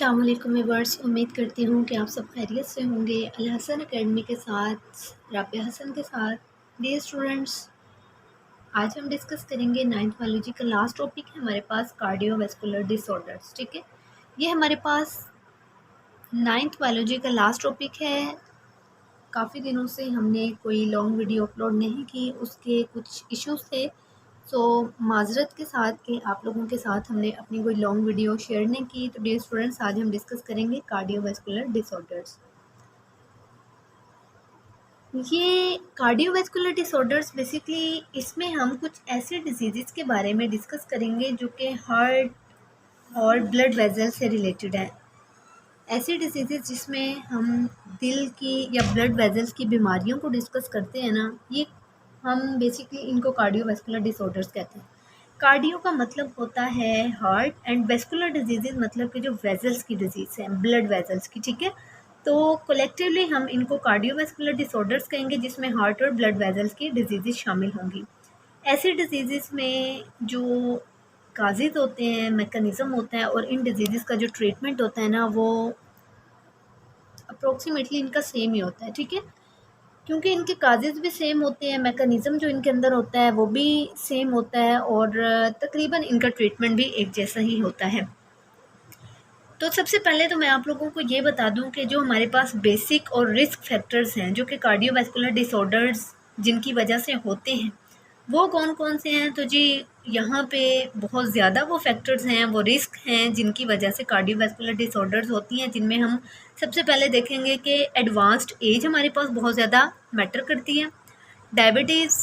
अस्सलाम वालेकुम व्यूअर्स, उम्मीद करती हूँ कि आप सब खैरियत से होंगे। अल हसन एकेडमी के साथ राबिया हसन के साथ। डियर स्टूडेंट्स, आज हम डिस्कस करेंगे 9th बायोलॉजी का लास्ट टॉपिक है हमारे पास कार्डियोवैस्कुलर डिसऑर्डर्स। ठीक है, ये हमारे पास 9th बायोलॉजी का लास्ट टॉपिक है। काफ़ी दिनों से हमने कोई लॉन्ग वीडियो अपलोड नहीं की, उसके कुछ इश्यूज़ थे। सो माज़रत के साथ कि आप लोगों के साथ हमने अपनी कोई लॉन्ग वीडियो शेयर नहीं की। तो डियर स्टूडेंट्स, आज हम डिस्कस करेंगे कार्डियोवैस्कुलर डिसऑर्डर्स। ये कार्डियोवैस्कुलर डिसऑर्डर्स बेसिकली इसमें हम कुछ ऐसे डिजीज़ के बारे में डिस्कस करेंगे जो कि हार्ट और ब्लड वेसल से रिलेटेड है। ऐसी डिसीज़ जिसमें हम दिल की या ब्लड वेसल्स की बीमारियों को डिस्कस करते हैं ना, ये हम बेसिकली इनको कार्डियोवैस्कुलर डिसऑर्डर्स कहते हैं। कार्डियो का मतलब होता है हार्ट एंड वेस्कुलर डिजीज़ मतलब कि जो वेसल्स की डिजीज़ हैं, ब्लड वेसल्स की। ठीक है, तो कलेक्टिवली हम इनको कार्डियोवैस्कुलर डिसऑर्डर्स कहेंगे जिसमें हार्ट और ब्लड वेसल्स की डिजीज़ शामिल होंगी। ऐसी डिजीज़ में जो काजेज़ होते हैं, मैकेनिज़्म होता है और इन डिजीज़ का जो ट्रीटमेंट होता है ना, वो अप्रोक्सीमेटली इनका सेम ही होता है। ठीक है, क्योंकि इनके काजेज़ भी सेम होते हैं, मैकेनिज़्म जो इनके अंदर होता है वो भी सेम होता है और तकरीबन इनका ट्रीटमेंट भी एक जैसा ही होता है। तो सबसे पहले तो मैं आप लोगों को ये बता दूं कि जो हमारे पास बेसिक और रिस्क फैक्टर्स हैं जो कि कार्डियोवैस्कुलर डिसऑर्डर्स जिनकी वजह से होते हैं, वो कौन कौन से हैं। तो जी, यहाँ पे बहुत ज़्यादा वो फैक्टर्स हैं, वो रिस्क हैं जिनकी वजह से कार्डियोवैस्कुलर डिसऑर्डर्स होती हैं, जिनमें हम सबसे पहले देखेंगे कि एडवांस्ड एज हमारे पास बहुत ज़्यादा मैटर करती है। Diabetes,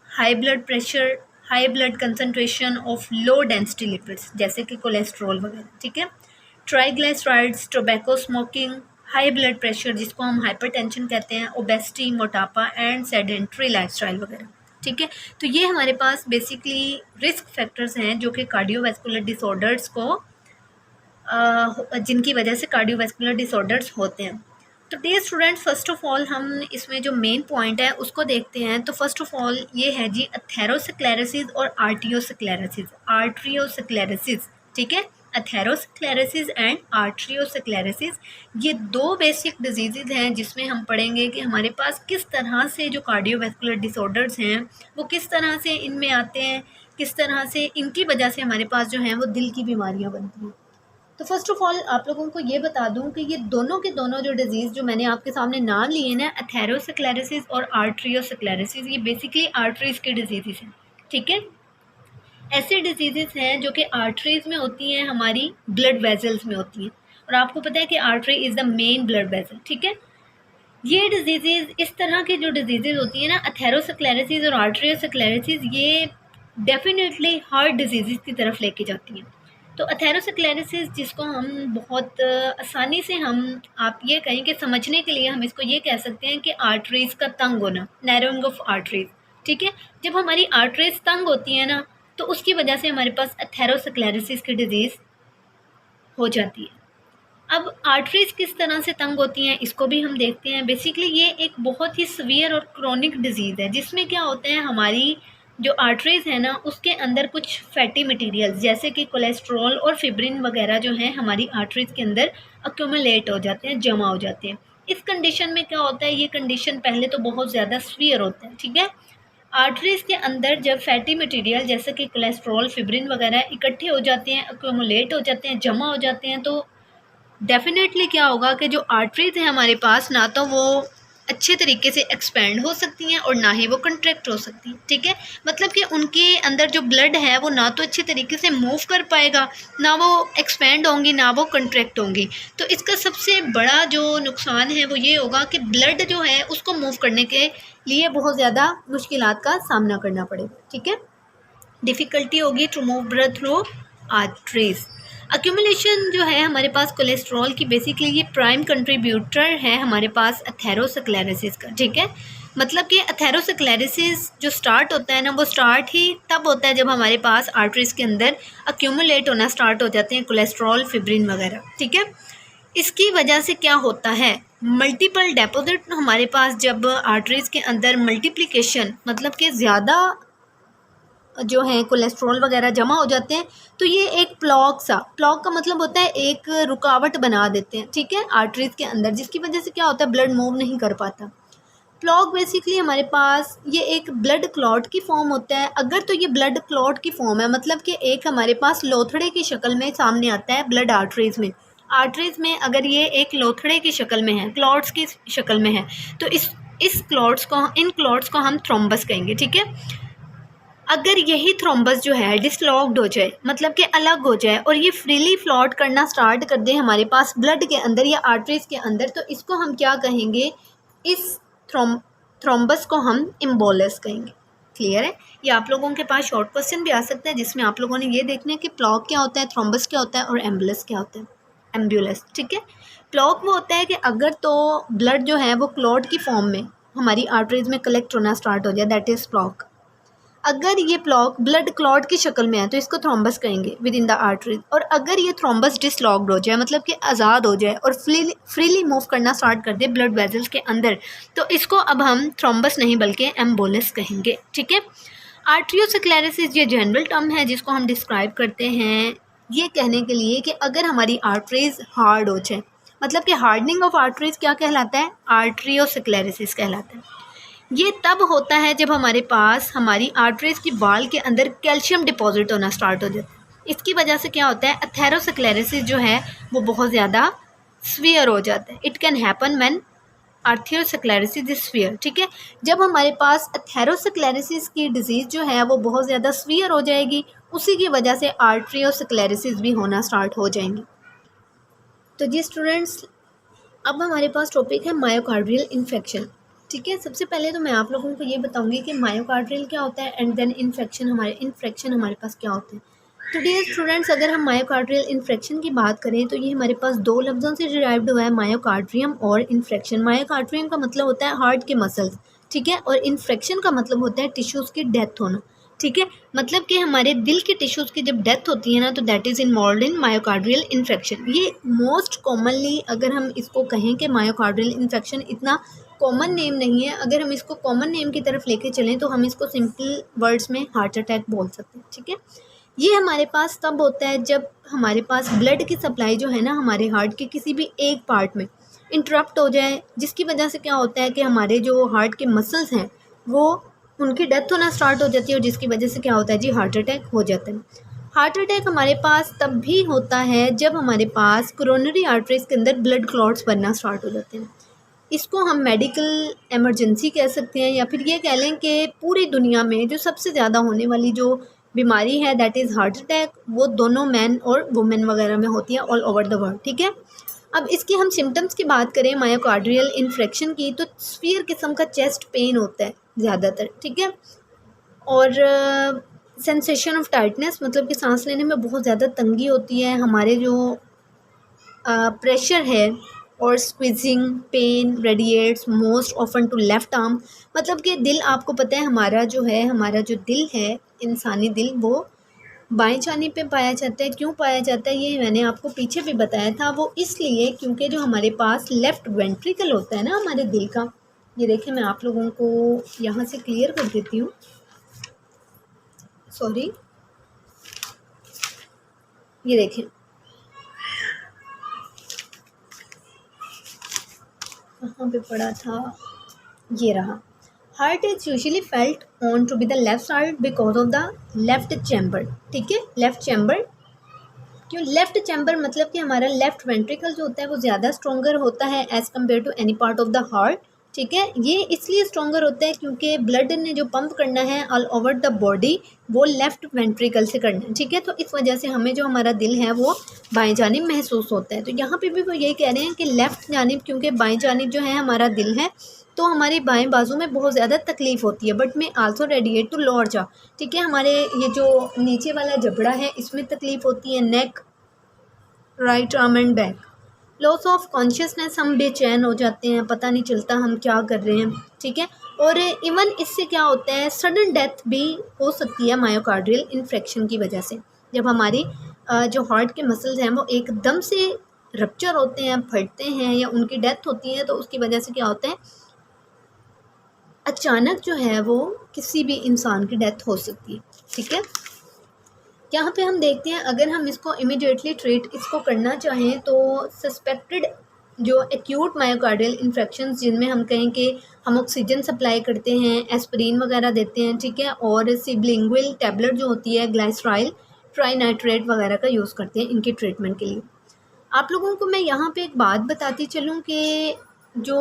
high blood pressure, high blood concentration of low density lipids जैसे कि कोलेस्ट्रॉल वगैरह। ठीक है, triglycerides, tobacco smoking, high blood pressure जिसको हम हाइपरटेंशन कहते हैं, ओबेसिटी, मोटापा एंड सेडेंट्री लाइफस्टाइल वगैरह। ठीक है, तो ये हमारे पास बेसिकली रिस्क फैक्टर्स हैं जो कि कार्डियोवैस्कुलर डिसऑर्डर्स को जिनकी वजह से कार्डियोवैस्कुलर डिसऑर्डर्स होते हैं। तो dear students, first of all हम इसमें जो मेन पॉइंट है उसको देखते हैं। तो फर्स्ट ऑफ ऑल ये है जी एथेरोस्क्लेरोसिस और आर्टियोस्क्लेरोसिस। आर्ट्रियोस्क्लेरोसिस, ठीक है, एथेरोस्क्लेरोसिस एंड आर्ट्रियोस्क्लेरोसिस, ये दो बेसिक डिजीज़ हैं जिसमें हम पढ़ेंगे कि हमारे पास किस तरह से जो कार्डियोवैस्कुलर डिसऑर्डर्स हैं वो किस तरह से इनमें आते हैं, किस तरह से इनकी वजह से हमारे पास जो हैं वो दिल की बीमारियां बनती हैं। तो फर्स्ट ऑफ ऑल आप लोगों को ये बता दूं कि ये दोनों के दोनों जो डिजीज़ जो मैंने आपके सामने नाम लिए ना, एथेरोस्क्लेरोसिस और आर्ट्रियोस्क्लेरोसिस, ये बेसिकली आर्टरीज के डिजीज़ हैं। ठीक है, ऐसे डिजीज़ हैं जो कि आर्टरीज में होती हैं, हमारी ब्लड वेसल्स में होती हैं, और आपको पता है कि artery is the main blood vessel. ठीक है, ये डिजीज़ इस तरह की जो डिजीज़ होती हैं ना, एथेरोस्क्लेरोसिस और आर्ट्रियोस्क्लेरोसिस, ये डेफिनेटली हार्ट डिजीज़ की तरफ लेके जाती हैं। तो एथेरोस्क्लेरोसिस जिसको हम बहुत आसानी से हम आप ये कहें कि समझने के लिए हम इसको ये कह सकते हैं कि आर्टरीज़ का तंग होना, नैरोइंग ऑफ आर्टरीज़। ठीक है, जब हमारी आर्टरीज़ तंग होती हैं ना, तो उसकी वजह से हमारे पास एथेरोस्क्लेरोसिस की डिजीज़ हो जाती है। अब आर्टरीज़ किस तरह से तंग होती हैं इसको भी हम देखते हैं। बेसिकली ये एक बहुत ही सीवियर और क्रोनिक डिजीज़ है जिसमें क्या होता है, हमारी जो आर्टरीज़ है ना उसके अंदर कुछ फैटी मटेरियल्स जैसे कि कोलेस्ट्रॉल और फिब्रिन वगैरह जो हैं हमारी आर्टरीज़ के अंदर अक्यूमुलेट हो जाते हैं, जमा हो जाते हैं। इस कंडीशन में क्या होता है, ये कंडीशन पहले तो बहुत ज़्यादा सीवियर होता है। ठीक है, आर्टरीज़ के अंदर जब फैटी मटेरियल जैसे कि कोलेस्ट्रॉल, फिब्रिन वगैरह इकट्ठे हो जाते हैं, अक्यूमुलेट हो जाते हैं, जमा हो जाते हैं, तो डेफिनेटली क्या होगा कि जो आर्टरीज हैं हमारे पास, ना तो वो अच्छे तरीके से एक्सपेंड हो सकती हैं और ना ही वो कंट्रैक्ट हो सकती हैं। ठीक है, मतलब कि उनके अंदर जो ब्लड है वो ना तो अच्छे तरीके से मूव कर पाएगा, ना वो एक्सपेंड होंगी, ना वो कंट्रैक्ट होंगी। तो इसका सबसे बड़ा जो नुकसान है वो ये होगा कि ब्लड जो है उसको मूव करने के लिए बहुत ज़्यादा मुश्किलात का सामना करना पड़ेगा। ठीक है, डिफ़िकल्टी होगी to move blood through arteries. Accumulation जो है हमारे पास कोलेस्ट्रॉल की, बेसिकली ये प्राइम कंट्रीब्यूटर है हमारे पास एथेरोस्क्लेरोसिस का। ठीक है, मतलब कि एथेरोस्क्लेरोसिस जो स्टार्ट होता है ना, वो स्टार्ट ही तब होता है जब हमारे पास आर्टरीज के अंदर अक्यूमुलेट होना स्टार्ट हो जाते हैं कोलेस्ट्रॉल, फिब्रिन वगैरह। ठीक है, इसकी वजह से क्या होता है, मल्टीपल डेपोजिट हमारे पास जब आर्टरीज के अंदर मल्टीप्लिकेशन मतलब कि ज़्यादा जो है कोलेस्ट्रॉल वगैरह जमा हो जाते हैं, तो ये एक प्लॉक का मतलब होता है एक रुकावट बना देते हैं, ठीक है, आर्टरीज के अंदर, जिसकी वजह से क्या होता है, ब्लड मूव नहीं कर पाता। क्लॉट बेसिकली हमारे पास ये एक ब्लड क्लॉट की फॉर्म होता है। अगर तो ये ब्लड क्लॉट की फॉर्म है, मतलब कि एक हमारे पास लोथड़े की शक्ल में सामने आता है ब्लड आर्टरीज में अगर ये एक लोथड़े की शक्ल में है, क्लॉट्स की शक्ल में है, तो इन क्लॉट्स को हम थ्रोम्बस कहेंगे, ठीक है। अगर यही थ्रोम्बस जो है डिसलॉक्ड हो जाए, मतलब कि अलग हो जाए, और ये फ्रीली फ्लॉट करना स्टार्ट कर दे हमारे पास ब्लड के अंदर या आर्टरीज के अंदर, तो इसको हम क्या कहेंगे, इस थ्रोम्बस को हम एम्बोलस कहेंगे। क्लियर है। ये आप लोगों के पास शॉर्ट क्वेश्चन भी आ सकता है जिसमें आप लोगों ने ये देखना है कि प्लॉक क्या होता है, थ्रोम्बस क्या होता है और एम्बुलस क्या होता है, एम्बुलस, ठीक है। प्लॉक वो होता है कि अगर तो ब्लड जो है वो क्लॉट की फॉर्म में हमारी आर्टरीज में कलेक्ट होना स्टार्ट हो जाए, दैट इज़ प्लॉक। अगर ये प्लॉक ब्लड क्लॉट की शक्ल में है तो इसको थ्रोम्बस कहेंगे विद इन द आर्टरीज। और अगर ये थ्रोम्बस डिसलॉक्ड हो जाए, मतलब कि आज़ाद हो जाए और फ्रीली मूव करना स्टार्ट कर दे ब्लड वेजल्स के अंदर, तो इसको अब हम थ्रोम्बस नहीं बल्कि एम्बोलस कहेंगे, ठीक है। आर्टरियोस्क्लेरोसिस ये जनरल टर्म है जिसको हम डिस्क्राइब करते हैं ये कहने के लिए कि अगर हमारी आर्टरीज हार्ड हो जाए, मतलब कि हार्डनिंग ऑफ आर्टरीज क्या कहलाता है, आर्टरियोस्क्लेरोसिस कहलाता है। ये तब होता है जब हमारे पास हमारी आर्टरीज की वाल के अंदर कैल्शियम डिपॉजिट होना स्टार्ट हो जाता है। इसकी वजह से क्या होता है, एथेरोस्क्लेरोसिस जो है वो बहुत ज़्यादा स्वीयर हो जाता है। It can happen when atherosclerosis is severe, ठीक है। जब हमारे पास एथेरोस्क्लेरोसिस की डिजीज़ जो है वो बहुत ज़्यादा स्वीयर हो जाएगी, उसी की वजह से आर्टरियोस्क्लेरोसिस भी होना स्टार्ट हो जाएंगी। तो जी स्टूडेंट्स, अब हमारे पास टॉपिक है मायोकार्डियल इन्फेक्शन, ठीक है। सबसे पहले तो मैं आप लोगों को ये बताऊंगी कि मायोकार्डियल क्या होता है एंड देन इन्फेक्शन हमारे पास क्या होते हैं। तो डियर स्टूडेंट्स, अगर हम मायोकार्डियल इन्फेक्शन की बात करें तो ये हमारे पास दो लफ्ज़ों से डिराइव्ड हुआ है, मायोकार्डियम और इन्फेक्शन। मायोकार्डियम का मतलब होता है हार्ट के मसल्स, ठीक है, और इन्फेक्शन का मतलब होता है टिश्यूज़ की डेथ होना, ठीक है। मतलब कि हमारे दिल के टिश्यूज़ की जब डेथ होती है ना, तो that is involve in myocardial infection. ये मोस्ट कॉमनली अगर हम इसको कहें कि मायोकार्डियल इन्फेक्शन इतना कॉमन नेम नहीं है, अगर हम इसको कॉमन नेम की तरफ लेके चलें तो हम इसको सिंपल वर्ड्स में हार्ट अटैक बोल सकते हैं, ठीक है। ये हमारे पास तब होता है जब हमारे पास ब्लड की सप्लाई जो है ना हमारे हार्ट के किसी भी एक पार्ट में इंटरप्ट हो जाए, जिसकी वजह से क्या होता है कि हमारे जो हार्ट के मसल्स हैं वो उनकी डेथ होना स्टार्ट हो जाती है, और जिसकी वजह से क्या होता है जी, हार्ट अटैक हो जाता है। हार्ट अटैक हमारे पास तब भी होता है जब हमारे पास कोरोनरी आर्टरीज के अंदर ब्लड क्लॉट्स बनना स्टार्ट हो जाते हैं। इसको हम मेडिकल इमरजेंसी कह सकते हैं, या फिर ये कह लें कि पूरी दुनिया में जो सबसे ज़्यादा होने वाली जो बीमारी है दैट इज़ हार्ट अटैक, वो दोनों मैन और वुमेन वगैरह में होती है ऑल ओवर द वर्ल्ड, ठीक है। अब इसकी हम सिम्टम्स की बात करें मायोकार्डियल इन्फेक्शन की, तो स्फीयर किस्म का चेस्ट पेन होता है ज़्यादातर, ठीक है, और सेंसेशन ऑफ टाइटनेस, मतलब कि सांस लेने में बहुत ज़्यादा तंगी होती है। हमारे जो प्रेशर है और squeezing pain radiates most often to left arm, मतलब कि दिल, आपको पता है हमारा जो दिल है, इंसानी दिल, वो बाएं जानिब पे पाया जाता है। क्यों पाया जाता है ये मैंने आपको पीछे भी बताया था, वो इसलिए क्योंकि जो हमारे पास लेफ़्ट वेंट्रिकल होता है ना हमारे दिल का, ये देखिए मैं आप लोगों को यहाँ से क्लियर कर देती हूँ, सॉरी, ये देखें कहाँ पे पड़ा था, ये रहा। Heart is usually felt on to be the left side because of the left chamber, ठीक है। लेफ्ट चैम्बर क्यों, लेफ्ट चैम्बर मतलब कि हमारा लेफ्ट वेंट्रिकल जो होता है वो ज़्यादा स्ट्रॉन्गर होता है as compared to any part of the heart, ठीक है। ये इसलिए स्ट्रॉन्गर होता है क्योंकि ब्लड ने जो पंप करना है ऑल ओवर द बॉडी वो लेफ़्ट वेंट्रिकल से करना है, ठीक है। तो इस वजह से हमें जो हमारा दिल है वो बाएं जानिब महसूस होता है। तो यहाँ पे भी वो यही कह रहे हैं कि लेफ़्ट जानिब, क्योंकि बाएं जानिब जो है हमारा दिल है, तो हमारे बाएं बाजू में बहुत ज़्यादा तकलीफ़ होती है, बट में आल्सो रेडिएट टू लोअर जा, ठीक है। हमारे ये जो नीचे वाला जबड़ा है इसमें तकलीफ़ होती है, neck, right arm and back. Loss of consciousness, हम बेचैन हो जाते हैं, पता नहीं चलता हम क्या कर रहे हैं, ठीक है। और इवन इससे क्या होता है, सडन डेथ भी हो सकती है मायोकार्डियल इन्फेक्शन की वजह से। जब हमारी जो हार्ट के मसल्स हैं वो एकदम से रप्चर होते हैं, फटते हैं, या उनकी डेथ होती है, तो उसकी वजह से क्या होता है, अचानक जो है वो किसी भी इंसान की डेथ हो सकती है। ठीक है, यहाँ पे हम देखते हैं अगर हम इसको इमीडिएटली ट्रीट इसको करना चाहें तो सस्पेक्टेड जो एक्यूट मायोकार्डियल इन्फेक्शंस जिनमें हम कहें कि हम ऑक्सीजन सप्लाई करते हैं, एस्पिरिन वगैरह देते हैं, ठीक है, और सिबलिंगुअल टैबलेट जो होती है ग्लाइसराइल ट्राइनाइट्रेट वगैरह का यूज़ करते हैं इनके ट्रीटमेंट के लिए। आप लोगों को मैं यहाँ पे एक बात बताती चलूँ कि जो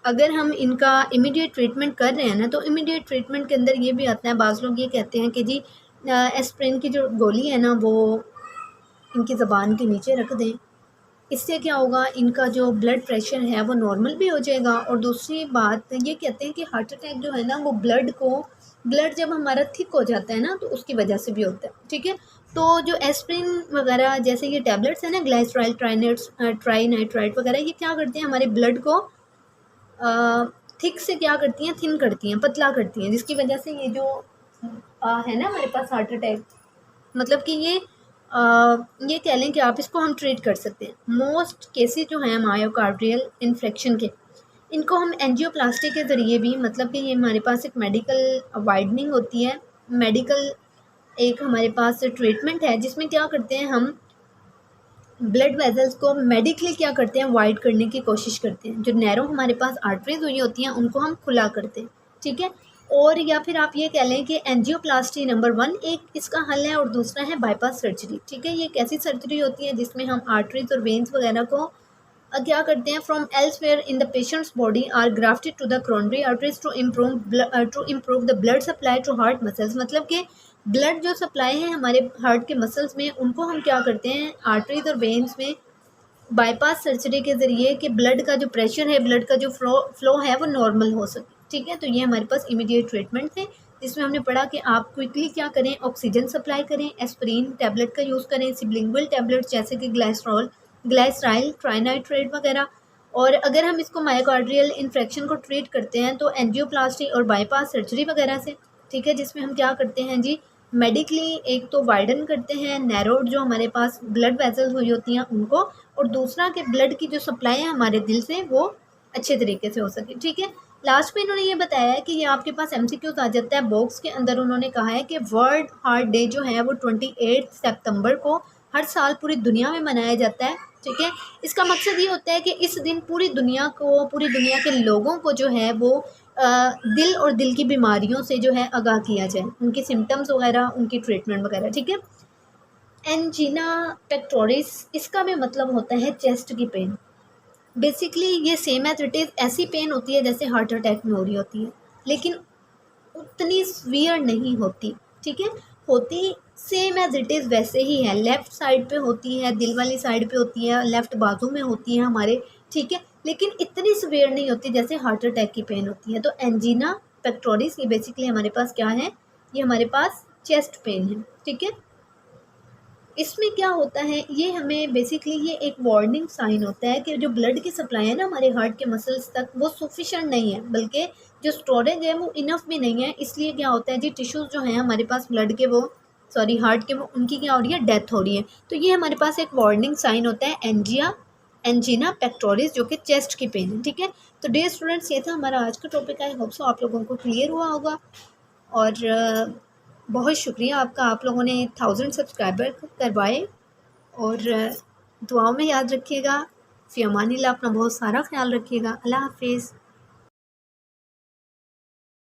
अगर हम इनका इमीडिएट ट्रीटमेंट कर रहे हैं ना, तो इमीडिएट ट्रीटमेंट के अंदर ये भी आता है, बाज़ लोग ये कहते हैं कि जी एस्प्रिन की जो गोली है ना वो इनकी ज़बान के नीचे रख दें, इससे क्या होगा, इनका जो ब्लड प्रेशर है वो नॉर्मल भी हो जाएगा। और दूसरी बात ये कहते हैं कि हार्ट अटैक जो है ना वो ब्लड जब हमारा थिक हो जाता है ना तो उसकी वजह से भी होता है। ठीक है, तो जो एस्प्रिन वगैरह जैसे ये टैबलेट्स हैं ना, ग्लाइसराइल ट्राइनाइट्राइट वगैरह, ये क्या करते हैं, हमारे ब्लड को थिक से क्या करती हैं, थिन करती हैं, पतला करती हैं, जिसकी वजह से ये जो है ना हमारे पास हार्ट अटैक, मतलब कि ये कह लें कि आप इसको हम ट्रीट कर सकते हैं। मोस्ट केसेस जो हैं मायोकार्डियल इन्फेक्शन के, इनको हम एंजियोप्लास्टी के ज़रिए भी, मतलब कि ये हमारे पास एक मेडिकल वाइडनिंग होती है, मेडिकल एक हमारे पास ट्रीटमेंट है जिसमें क्या करते हैं, हम ब्लड वेजल्स को मेडिकली क्या करते हैं, वाइड करने की कोशिश करते हैं। जो नैरो हमारे पास आर्टरीज हुई होती हैं उनको हम खुला करते हैं। ठीक है, और या फिर आप ये कह लें कि एंजियोप्लास्टी नंबर 1 एक इसका हल है, और दूसरा है बाईपास सर्जरी। ठीक है, ये एक ऐसी सर्जरी होती है जिसमें हम आर्टरीज और वेन्स वगैरह को क्या करते हैं, from elsewhere in the patient's body are grafted to the coronary arteries to improve the blood supply to heart muscles. मतलब कि ब्लड जो सप्लाई है हमारे हार्ट के मसल्स में, उनको हम क्या करते हैं, आर्टरीज और वेन्स में बाईपास सर्जरी के ज़रिए कि ब्लड का जो प्रेशर है, ब्लड का जो फ्लो है वो नॉर्मल हो सके। ठीक है, तो ये हमारे पास इमीडिएट ट्रीटमेंट है जिसमें हमने पढ़ा कि आप क्विकली क्या करें, ऑक्सीजन सप्लाई करें, एस्पिरिन टैबलेट का यूज़ करें, सिबलिंगुअल टैबलेट जैसे कि ग्लाइसराइल ट्राइनाइट्रेट वगैरह। और अगर हम इसको मायोकार्डियल इन्फेक्शन को ट्रीट करते हैं तो एंजियोप्लास्टी और बाईपास सर्जरी वगैरह से। ठीक है, जिसमें हम क्या करते हैं जी, मेडिकली एक तो वाइडन करते हैं नैरोड जो हमारे पास ब्लड वेसल्स हुई होती हैं उनको, और दूसरा कि ब्लड की जो सप्लाई है हमारे दिल से वो अच्छे तरीके से हो सके। ठीक है, लास्ट में इन्होंने ये बताया है कि ये आपके पास एमसीक्यूज आ जाता है बॉक्स के अंदर। उन्होंने कहा है कि वर्ल्ड हार्ट डे जो है वो 28 सितंबर को हर साल पूरी दुनिया में मनाया जाता है। ठीक है, इसका मकसद ये होता है कि इस दिन पूरी दुनिया के लोगों को जो है वो दिल और दिल की बीमारियों से जो है आगाह किया जाए, उनके सिम्टम्स वगैरह, उनकी ट्रीटमेंट वगैरह। ठीक है, एंजीना पेक्टोरिस इसका भी मतलब होता है चेस्ट की पेन। बेसिकली ये सेम एज इट इज़ ऐसी पेन होती है जैसे हार्ट अटैक में हो रही होती है, लेकिन उतनी सीवियर नहीं होती। ठीक है, होती सेम एज इट इज़ वैसे ही है, लेफ़्ट साइड पे होती है, दिल वाली साइड पे होती है, लेफ़्ट बाजू में होती है हमारे। ठीक है, लेकिन इतनी सीवियर नहीं होती जैसे हार्ट अटैक की पेन होती है। तो एंजीना पेक्टोरिस ये बेसिकली हमारे पास क्या है, ये हमारे पास चेस्ट पेन है। ठीक है, इसमें क्या होता है, ये हमें बेसिकली ये एक वार्निंग साइन होता है कि जो ब्लड की सप्लाई है ना हमारे हार्ट के मसल्स तक वो सफिशेंट नहीं है, बल्कि जो स्टोरेज है वो इनफ भी नहीं है। इसलिए क्या होता है जी, टिश्यूज़ जो हैं हमारे पास ब्लड के वो हार्ट के वो उनकी क्या हो रही है, डेथ हो रही है। तो ये हमारे पास एक वार्निंग साइन होता है एंजीना पेक्टोरिस जो कि चेस्ट की पेन है। ठीक है, तो डियर स्टूडेंट्स ये था हमारा आज का टॉपिक। आई होप सो आप लोगों को क्लियर हुआ होगा, और बहुत शुक्रिया आपका, आप लोगों ने 1000 सब्सक्राइबर करवाए। और दुआओं में याद रखिएगा। फ़ी अमानिल्लाह, अपना बहुत सारा ख्याल रखिएगा। अल्लाह हाफ़िज़।